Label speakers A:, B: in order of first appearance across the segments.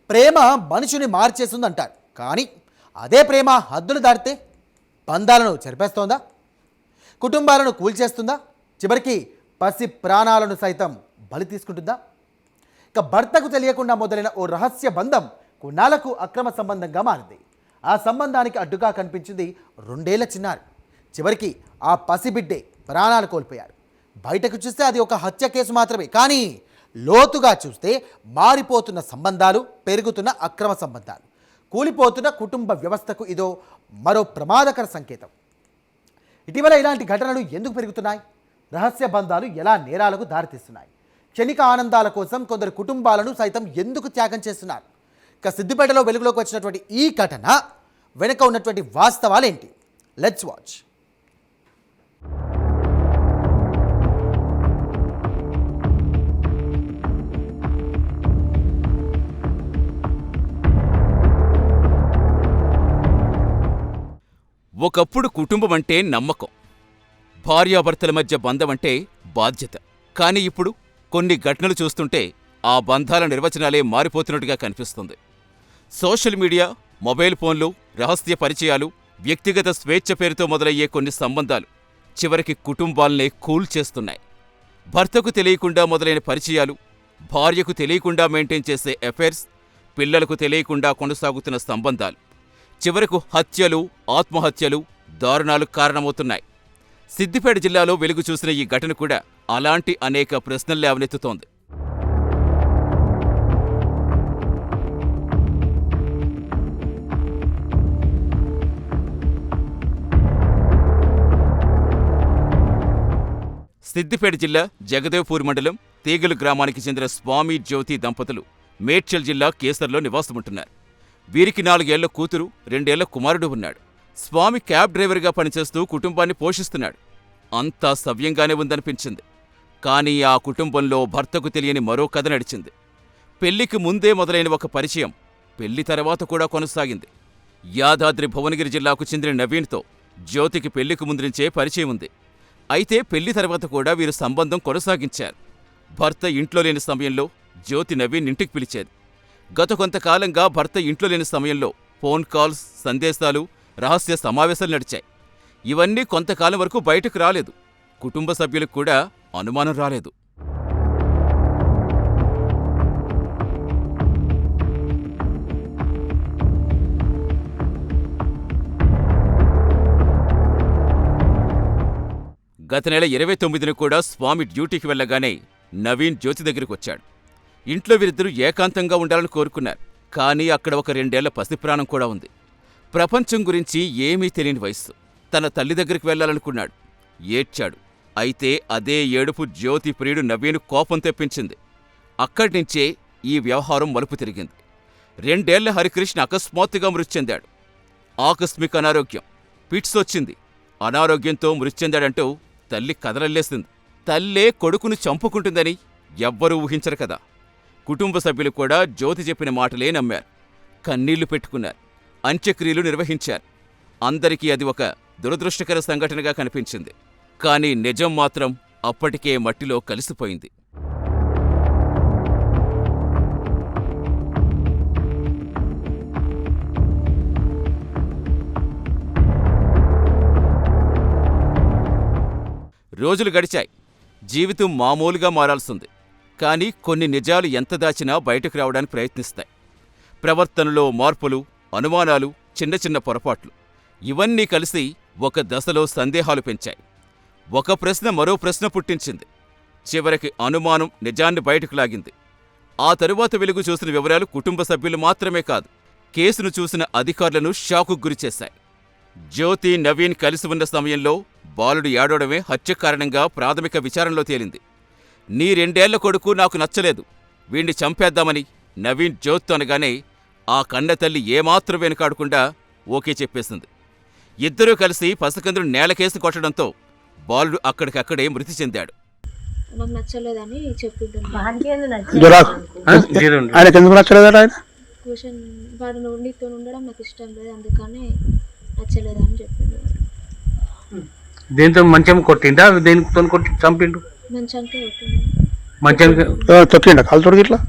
A: ప్రేమ మనిషిని మార్చేస్తుందంటారు. కానీ అదే ప్రేమ హద్దులు దాటితే బంధాలను చెరిపేస్తోందా, కుటుంబాలను కూల్చేస్తుందా, చివరికి పసి ప్రాణాలను సైతం బలి తీసుకుంటుందా? ఇక భర్తకు తెలియకుండా మొదలైన ఓ రహస్య బంధం కొన్నాళ్లకు అక్రమ సంబంధంగా మారింది. ఆ సంబంధానికి అడ్డుగా కనిపించింది 2 ఏళ్ల చిన్నారి. చివరికి ఆ పసిబిడ్డే ప్రాణాలు కోల్పోయారు. బయటకు చూస్తే అది ఒక హత్య కేసు మాత్రమే, కానీ లోతుగా చూస్తే మారిపోతున్న సంబంధాలు, పెరుగుతున్న అక్రమ సంబంధాలు, కూలిపోతున్న కుటుంబ వ్యవస్థకు ఇదో మరో ప్రమాదకర సంకేతం. ఇటీవల ఇలాంటి ఘటనలు ఎందుకు పెరుగుతున్నాయి? రహస్య బంధాలు ఎలా నేరాలకు దారితీస్తున్నాయి? క్షణిక ఆనందాల కోసం కొందరు కుటుంబాలను సైతం ఎందుకు త్యాగం చేస్తున్నారు? ఇక సిద్దిపేటలో వెలుగులోకి వచ్చినటువంటి ఈ ఘటన వెనుక ఉన్నటువంటి వాస్తవాలేంటి? Let's watch.
B: ఒకప్పుడు కుటుంబం అంటే నమ్మకం, భార్యాభర్తల మధ్య బంధం అంటే బాధ్యత. కానీ ఇప్పుడు కొన్ని ఘటనలు చూస్తుంటే ఆ బంధాల నిర్వచనాలే మారిపోతున్నట్టుగా కనిపిస్తుంది. సోషల్ మీడియా, మొబైల్ ఫోన్లు, రహస్య పరిచయాలు, వ్యక్తిగత స్వేచ్ఛ పేరుతో మొదలయ్యే కొన్ని సంబంధాలు చివరికి కుటుంబాలనే కూల్చేస్తున్నాయి. భర్తకు తెలియకుండా మొదలైన పరిచయాలు, భార్యకు తెలియకుండా మెయింటైన్ చేసే అఫైర్స్, పిల్లలకు తెలియకుండా కొనసాగుతున్న సంబంధాలు చివరకు హత్యలు, ఆత్మహత్యలు, దారుణాలు కారణమవుతున్నాయి. సిద్దిపేట జిల్లాలో వెలుగు చూసిన ఈ ఘటన కూడా అలాంటి అనేక ప్రశ్నలు లేవనెత్తుతోంది. సిద్దిపేట జిల్లా జగదేవ్పూర్ మండలం తీగలు గ్రామానికి చెందిన స్వామి జ్యోతి దంపతులు మేడ్చల్ జిల్లా కేసర్లో నివాసముంటున్నారు. వీరికి 4 ఏళ్ల కూతురు, 2 ఏళ్ల కుమారుడు ఉన్నాడు. స్వామి క్యాబ్ డ్రైవర్గా పనిచేస్తూ కుటుంబాన్ని పోషిస్తున్నాడు. అంతా సవ్యంగానే ఉందనిపించింది. కానీ ఆ కుటుంబంలో భర్తకు తెలియని మరో కథ నడిచింది. పెళ్లికి ముందే మొదలైన ఒక పరిచయం పెళ్లి తర్వాత కూడా కొనసాగింది. యాదాద్రి భువనగిరి జిల్లాకు చెందిన నవీన్తో జ్యోతికి పెళ్లికి ముందుంచే పరిచయం ఉంది. అయితే పెళ్లి తర్వాత కూడా వీరు సంబంధం కొనసాగించారు. భర్త ఇంట్లో లేని సమయంలో జ్యోతి నవీన్ ఇంటికి పిలిచేది. గత కొంతకాలంగా భర్త ఇంట్లో లేని సమయంలో ఫోన్ కాల్స్, సందేశాలు, రహస్య సమావేశాలు నడిచాయి. ఇవన్నీ కొంతకాలం వరకు బయటకు రాలేదు. కుటుంబ సభ్యులకు కూడా అనుమానం రాలేదు. గత నెల 29న కూడా స్వామి డ్యూటీకి వెళ్లగానే నవీన్ జ్యోతి దగ్గరికొచ్చాడు. ఇంట్లో వీరిద్దరూ ఏకాంతంగా ఉండాలని కోరుకున్నారు. కానీ అక్కడ ఒక 2 ఏళ్ల పసిప్రాణం కూడా ఉంది. ప్రపంచం గురించి ఏమీ తెలియని వయస్సు. తన తల్లి దగ్గరికి వెళ్లాలనుకున్నాడు. ఏడ్చాడు. అయితే అదే ఏడుపు జ్యోతి ప్రియుడు నవీన్ కోపం తెప్పించింది. అక్కడ్నించే ఈ వ్యవహారం మలుపు తిరిగింది. 2 ఏళ్ల హరికృష్ణ అకస్మాత్తుగా మృతి చెందాడు. ఆకస్మిక అనారోగ్యం, పిట్స్ వచ్చింది. అనారోగ్యంతో మృతి చెందాడంటూ తల్లి కదలల్లేసింది. తల్లే కొడుకును చంపుకుంటుందని ఎవ్వరూ ఊహించరు కదా. కుటుంబ సభ్యులు కూడా జ్యోతి చెప్పిన మాటలే నమ్మారు. కన్నీళ్లు పెట్టుకున్నారు. అంత్యక్రియలు నిర్వహించారు. అందరికీ అది ఒక దురదృష్టకర సంఘటనగా కనిపించింది. కానీ నిజం మాత్రం అప్పటికే మట్టిలో కలిసిపోయింది. రోజులు గడిచాయి. జీవితం మామూలుగా మారాల్సింది. కానీ కొన్ని నిజాలు ఎంత దాచినా బయటకు రావడానికి ప్రయత్నిస్తాయి. ప్రవర్తనలో మార్పులు, అనుమానాలు, చిన్న చిన్న పొరపాట్లు ఇవన్నీ కలిసి ఒక దశలో సందేహాలు పెంచాయి. ఒక ప్రశ్న మరో ప్రశ్న పుట్టించింది. చివరికి అనుమానం నిజాన్ని బయటకు లాగింది. ఆ తరువాత వెలుగు చూసిన వివరాలు కుటుంబ సభ్యులు మాత్రమే కాదు, కేసును చూసిన అధికారులను షాకుకు గురిచేశాయి. జ్యోతి, నవీన్ కలిసి ఉన్న సమయంలో బాలుడు ఏడవడమే హత్య కారణంగా ప్రాథమిక విచారణలో తేలింది. నీ 2 ఏళ్ల కొడుకు నాకు నచ్చలేదు, వీణ్ణి చంపేద్దామని నవీన్ జ్యోతితో అనగానే ఆ కన్నతల్లి ఏమాత్రం వెనుకాడకుండా ఓకే చెప్పేసింది. ఇద్దరూ కలిసి పసికందును నేలకేసి కొట్టడంతో బాలుడు అక్కడికక్కడే మృతి చెందాడు.
C: నాకు నచ్చలేదని చెప్పిండు. క్వశ్చన్ వాడు నీతో ఉండడం నాకు ఇష్టం లేదు, అందుకని నచ్చలేదని చెప్పిండు.
D: దేంతో మంచం కొట్టిండా? దేనితో కొట్టి చంపిండు?
C: మంచానికి కొట్టిండు.
D: మంచానికి తొక్కిండా? కాలు తొడిగి ఇట్లా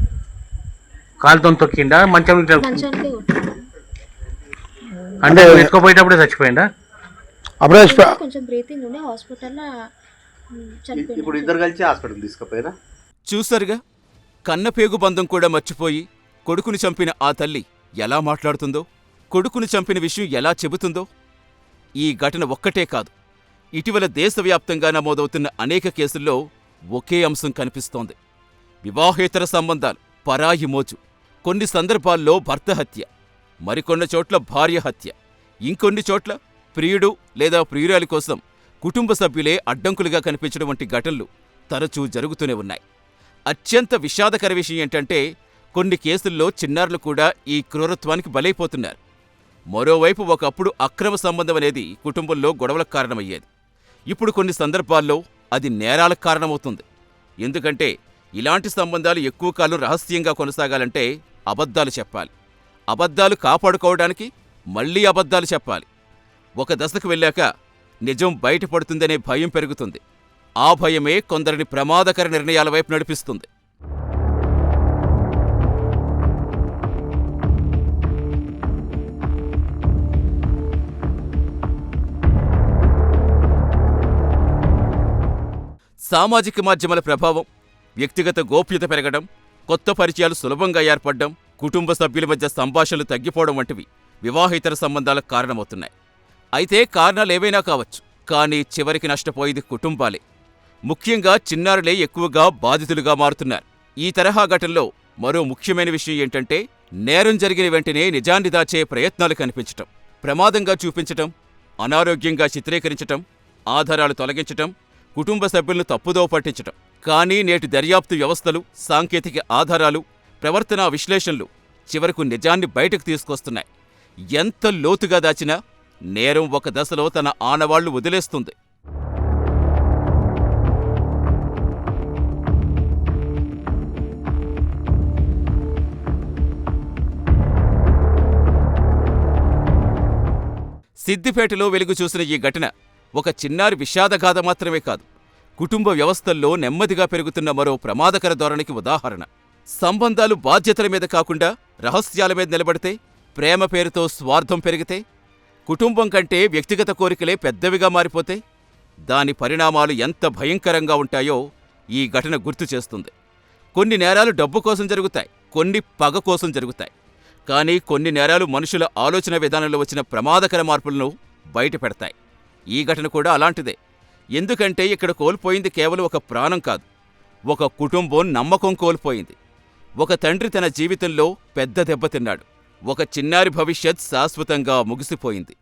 D: కాలుతో తొక్కిండా మంచం ఇట్లా
C: మంచానికే కొట్టాడు.
D: అంటే ఎత్తుకోపోయేటప్పుడే చచ్చిపోయిందా?
E: అప్పుడే
C: కొంచెం బ్రీతింగ్ ఉండే హాస్పిటల్లో చనిపోయింది.
E: ఇప్పుడు ఇద్దరు కలిసి హాస్పిటల్ తీసుకుపోయారా?
B: చూసారుగా, కన్నపేగు బంధం కూడా మర్చిపోయి కొడుకుని చంపిన ఆ తల్లి ఎలా మాట్లాడుతుందో, కొడుకుని చంపిన విషయం ఎలా చెబుతుందో. ఈ ఘటన ఒక్కటే కాదు, ఇటీవల దేశవ్యాప్తంగా నమోదవుతున్న అనేక కేసుల్లో ఒకే అంశం కనిపిస్తోంది. వివాహేతర సంబంధాలు, పరాయి మోజు, కొన్ని సందర్భాల్లో భర్త హత్య, మరికొన్ని చోట్ల భార్య హత్య, ఇంకొన్ని చోట్ల ప్రియుడు లేదా ప్రియురాలి కోసం కుటుంబ సభ్యులే అడ్డంకులుగా కనిపించడం వంటి ఘటనలు తరచూ జరుగుతూనే ఉన్నాయి. అత్యంత విషాదకర విషయం ఏంటంటే, కొన్ని కేసుల్లో చిన్నారులు కూడా ఈ క్రూరత్వానికి బలైపోతున్నారు. మరోవైపు ఒకప్పుడు అక్రమ సంబంధం అనేది కుటుంబంలో గొడవలకు కారణమయ్యేది. ఇప్పుడు కొన్ని సందర్భాల్లో అది నేరాలకు కారణమవుతుంది. ఎందుకంటే ఇలాంటి సంబంధాలు ఎక్కువ కాలం రహస్యంగా కొనసాగాలంటే అబద్ధాలు చెప్పాలి. అబద్ధాలు కాపాడుకోవడానికి మళ్లీ అబద్ధాలు చెప్పాలి. ఒక దశకు వెళ్ళాక నిజం బయటపడుతుందనే భయం పెరుగుతుంది. ఆ భయమే కొందరిని ప్రమాదకర నిర్ణయాల వైపు నడిపిస్తుంది. సామాజిక మాధ్యమాల ప్రభావం, వ్యక్తిగత గోప్యత పెరగడం, కొత్త పరిచయాలు సులభంగా ఏర్పడడం, కుటుంబ సభ్యుల మధ్య సంభాషణలు తగ్గిపోవడం వంటివి వివాహేతర సంబంధాలకు కారణమవుతున్నాయి. అయితే కారణాలేవైనా కావచ్చు, కానీ చివరికి నష్టపోయేది కుటుంబాలే. ముఖ్యంగా చిన్నారులే ఎక్కువగా బాధితులుగా మారుతున్నారు. ఈ తరహా ఘటనలో మరో ముఖ్యమైన విషయం ఏంటంటే, నేరం జరిగిన వెంటనే నిజాన్ని దాచే ప్రయత్నాలు కనిపించటం, ప్రమాదంగా చూపించటం, అనారోగ్యంగా చిత్రీకరించటం, ఆధారాలు తొలగించటం, కుటుంబ సభ్యులను తప్పుదోవ పట్టించటం. కానీ నేటి దర్యాప్తు వ్యవస్థలు, సాంకేతిక ఆధారాలు, ప్రవర్తనా విశ్లేషణలు చివరకు నిజాన్ని బయటకు తీసుకొస్తున్నాయి. ఎంత లోతుగా దాచినా నేరం ఒక దశలో తన ఆనవాళ్లు వదిలేస్తుంది. సిద్దిపేటలో వెలుగు చూసిన ఈ ఘటన ఒక చిన్నారి విషాదగాథ మాత్రమే కాదు, కుటుంబ వ్యవస్థల్లో నెమ్మదిగా పెరుగుతున్న మరో ప్రమాదకర ధోరణికి ఉదాహరణ. సంబంధాలు బాధ్యతల మీద కాకుండా రహస్యాల మీద నిలబడితే, ప్రేమ పేరుతో స్వార్థం పెరిగితే, కుటుంబం కంటే వ్యక్తిగత కోరికలే పెద్దవిగా మారిపోతే దాని పరిణామాలు ఎంత భయంకరంగా ఉంటాయో ఈ ఘటన గుర్తు చేస్తుంది. కొన్ని నేరాలు డబ్బు కోసం జరుగుతాయి, కొన్ని పగ కోసం జరుగుతాయి. కానీ కొన్ని నేరాలు మనుషుల ఆలోచన విధానంలో వచ్చిన ప్రమాదకర మార్పులను బయటపెడతాయి. ఈ ఘటన కూడా అలాంటిదే. ఎందుకంటే ఇక్కడ కోల్పోయింది కేవలం ఒక ప్రాణం కాదు, ఒక కుటుంబం నమ్మకం కోల్పోయింది. ఒక తండ్రి తన జీవితంలో పెద్ద దెబ్బతిన్నాడు. ఒక చిన్నారి భవిష్యత్ శాశ్వతంగా ముగిసిపోయింది.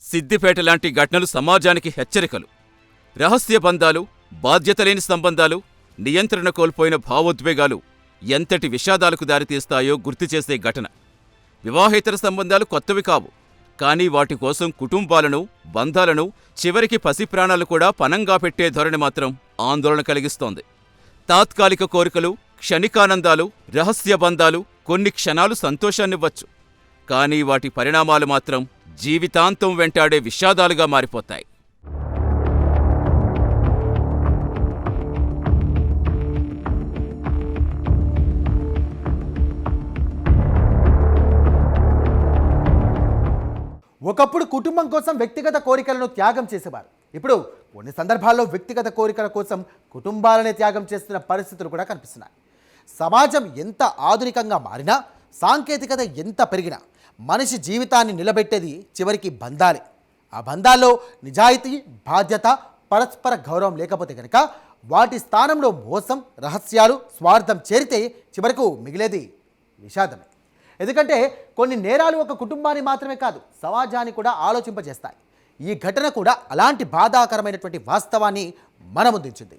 B: సిద్దిపేట లాంటి ఘటనలు సమాజానికి హెచ్చరికలు. రహస్య బంధాలు, బాధ్యతలేని సంబంధాలు, నియంత్రణ కోల్పోయిన భావోద్వేగాలు ఎంతటి విషాదాలకు దారితీస్తాయో గుర్తుచేసే ఘటన. వివాహేతర సంబంధాలు కొత్తవి కావు, కానీ వాటి కోసం కుటుంబాలను, బంధాలను, చివరికి పసిప్రాణాలు కూడా పణంగా పెట్టే ధోరణి మాత్రం ఆందోళన కలిగిస్తోంది. తాత్కాలిక కోరికలు, క్షణికానందాలు, రహస్య బంధాలు కొన్ని క్షణాలు సంతోషాన్నివ్వచ్చు, కానీ వాటి పరిణామాలు మాత్రం జీవితాంతం వెంటాడే విషాదాలుగా మారిపోతాయి.
A: ఒకప్పుడు కుటుంబం కోసం వ్యక్తిగత కోరికలను త్యాగం చేసేవారు. ఇప్పుడు కొన్ని సందర్భాల్లో వ్యక్తిగత కోరికల కోసం కుటుంబాలనే త్యాగం చేస్తున్న పరిస్థితులు కూడా కనిపిస్తున్నాయి. సమాజం ఎంత ఆధునికంగా మారినా, సాంకేతికత ఎంత పెరిగినా మనిషి జీవితాన్ని నిలబెట్టేది చివరికి బంధాలే. ఆ బంధాల్లో నిజాయితీ, బాధ్యత, పరస్పర గౌరవం లేకపోతే కనుక వాటి స్థానంలో మోసం, రహస్యాలు, స్వార్థం చేరితే చివరకు మిగిలేది విషాదమే. ఎందుకంటే కొన్ని నేరాలు ఒక కుటుంబాన్ని మాత్రమే కాదు, సమాజాన్ని కూడా ఆలోచింపజేస్తాయి. ఈ ఘటన కూడా అలాంటి బాధాకరమైనటువంటి వాస్తవాన్ని మన ముందుంచింది.